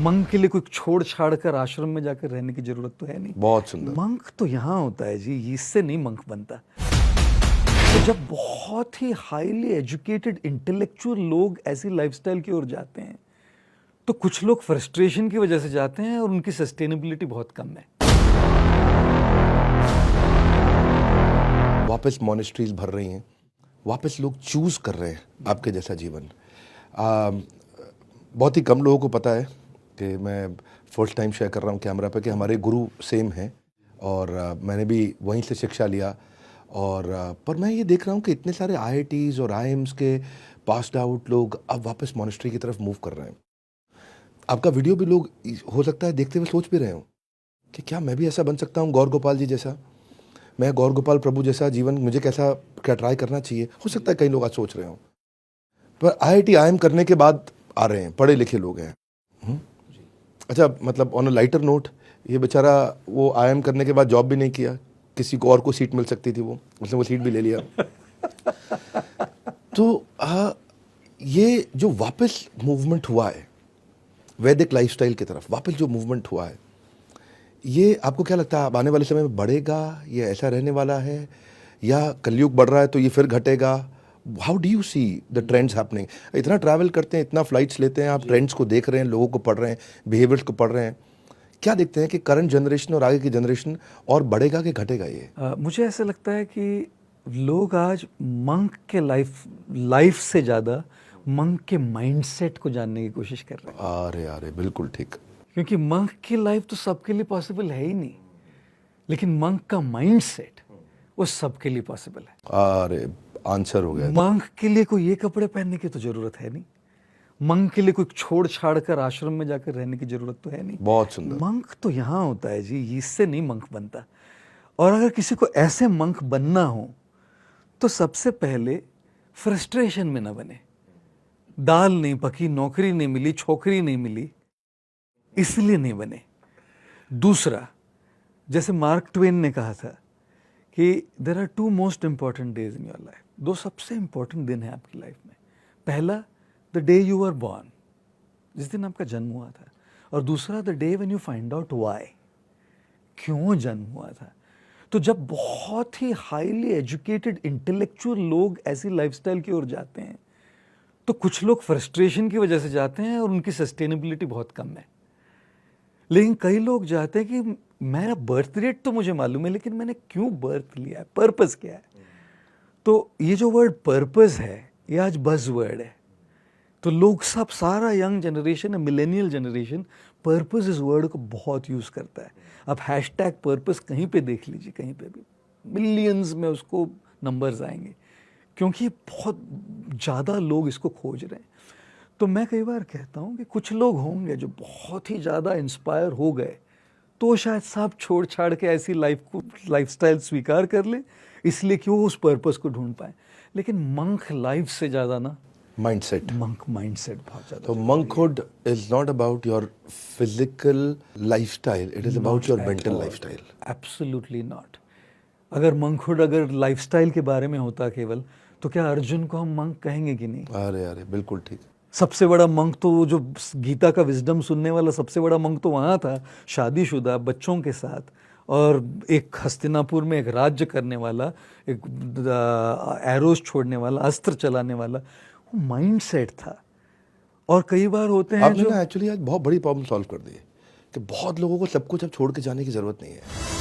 Monk के लिए कोई छोड़ छाड़ कर आश्रम में जाकर रहने की जरूरत तो है नहीं। बहुत सुंदर। मंक तो यहाँ होता है जी, इससे नहीं मंक बनता। तो जब बहुत ही हाईली एजुकेटेड इंटेलेक्चुअल लोग ऐसी लाइफस्टाइल की ओर जाते हैं तो कुछ लोग फ्रस्ट्रेशन की वजह से जाते हैं और उनकी सस्टेनेबिलिटी बहुत कम है। वापस मॉनेस्ट्रीज भर रही हैं, वापस लोग चूज कर रहे हैं आपके जैसा जीवन। बहुत ही कम लोगों को पता है कि मैं फर्स्ट टाइम शेयर कर रहा हूँ कैमरा पे कि हमारे गुरु सेम हैं और मैंने भी वहीं से शिक्षा लिया। और पर मैं ये देख रहा हूँ कि इतने सारे IITs और IIMs के पास्ड आउट लोग अब वापस मॉनेस्ट्री की तरफ मूव कर रहे हैं। आपका वीडियो भी लोग हो सकता है देखते हुए सोच भी रहे हो कि क्या मैं भी ऐसा बन सकता हूँ, गौर गोपाल जी जैसा, मैं गौर गोपाल प्रभु जैसा जीवन मुझे कैसा क्या ट्राई करना चाहिए। हो सकता है कई लोग आज सोच रहे हो, पर IIT IIM करने के बाद आ रहे हैं, पढ़े लिखे लोग हैं। अच्छा, मतलब ऑन अ लाइटर नोट, ये बेचारा वो IIM करने के बाद जॉब भी नहीं किया, किसी को और को सीट मिल सकती थी, वो उसने वो सीट भी ले लिया। तो ये जो वापस मूवमेंट हुआ है वैदिक लाइफस्टाइल की तरफ, वापस जो मूवमेंट हुआ है, ये आपको क्या लगता है अब आने वाले समय में बढ़ेगा, ये ऐसा रहने वाला है, या कलयुग बढ़ रहा है तो ये फिर घटेगा? How do you see the trends happening? इतना ट्रैवल करते हैं, इतना फ्लाइट्स लेते हैं, आप ट्रेंड्स को देख रहे हैं, लोगों को पढ़ रहे हैं, बिहेवियर्स को पढ़ रहे हैं, क्या देखते हैं कि करंट जनरेशन और आगे की जनरेशन और बढ़ेगा कि घटेगा ये? मुझे ऐसा लगता है कि लोग आज मंक के लाइफ से ज़्यादा मंक के माइंडसेट को जानने की कोशिश कर रहे हैं। अरे अरे बिल्कुल ठीक। क्योंकि मंक की लाइफ तो सबके लिए पॉसिबल है ही नहीं, लेकिन मंक का माइंडसेट वो सबके लिए पॉसिबल है। अरे आंसर हो गया। मंक के लिए कोई ये कपड़े पहनने की तो जरूरत है नहीं, मंक के लिए कोई छोड़ छाड़ कर आश्रम में जाकर रहने की जरूरत तो है नहीं। बहुत सुंदर। मंक तो यहाँ होता है जी, इससे नहीं मंक बनता। और अगर किसी को ऐसे मंक बनना हो तो सबसे पहले फ्रस्ट्रेशन में ना बने। दाल नहीं पकी, नौकरी नहीं मिली, छोकरी नहीं मिली, इसलिए नहीं बने। दूसरा, जैसे मार्क ट्वेन ने कहा था कि there are 2 most important days in your life. 2 सबसे इंपॉर्टेंट दिन है आपकी लाइफ में। पहला, the day you are born, जिस दिन आपका जन्म हुआ था, और दूसरा, the day when you find out why, क्यों जन्म हुआ था। तो जब बहुत ही हाईली एजुकेटेड इंटेलेक्चुअल लोग ऐसी लाइफस्टाइल की ओर जाते हैं तो कुछ लोग फ्रस्ट्रेशन की वजह से जाते हैं और उनकी सस्टेनेबिलिटी बहुत कम है। लेकिन कई लोग जाते हैं कि मेरा बर्थ रेट तो मुझे मालूम है, लेकिन मैंने क्यों बर्थ लिया है, पर्पस क्या है। तो ये जो वर्ड पर्पस है ये आज बज़ वर्ड है। तो लोग सब, सारा यंग जनरेशन है, मिलेनियल जनरेशन, पर्पस इस वर्ड को बहुत यूज़ करता है। अब हैशटैग पर्पस कहीं पे देख लीजिए, कहीं पे भी मिलियंस में उसको नंबर्स आएंगे, क्योंकि बहुत ज़्यादा लोग इसको खोज रहे हैं। तो मैं कई बार कहता हूँ कि कुछ लोग होंगे जो बहुत ही ज़्यादा इंस्पायर हो गए तो शायद सब छोड़ छाड़ के ऐसी लाइफस्टाइल स्वीकार कर ले, इसलिए कि वो उस पर्पस को ढूंढ पाए। लेकिन मंक लाइफ से ज़्यादा ना माइंडसेट, मंक माइंडसेट बहुत ज़्यादा। तो monkhood is not about your physical lifestyle, it is about your mental lifestyle. Absolutely not. अगर मंकहुड अगर लाइफस्टाइल के बारे में होता केवल, तो क्या अर्जुन को हम मंक कहेंगे कि नहीं? अरे अरे बिल्कुल ठीक। सबसे बड़ा मंक तो वो जो गीता का विजडम सुनने वाला सबसे बड़ा मंक तो वहाँ था, शादीशुदा बच्चों के साथ, और एक हस्तिनापुर में एक राज्य करने वाला, एक एरोस छोड़ने वाला, अस्त्र चलाने वाला, वो माइंडसेट था। और कई बार होते हैं आपने जो ना एक्चुअली आज बहुत बड़ी प्रॉब्लम सॉल्व कर दी है कि बहुत लोगों को सब कुछ अब छोड़ के जाने की जरूरत नहीं है।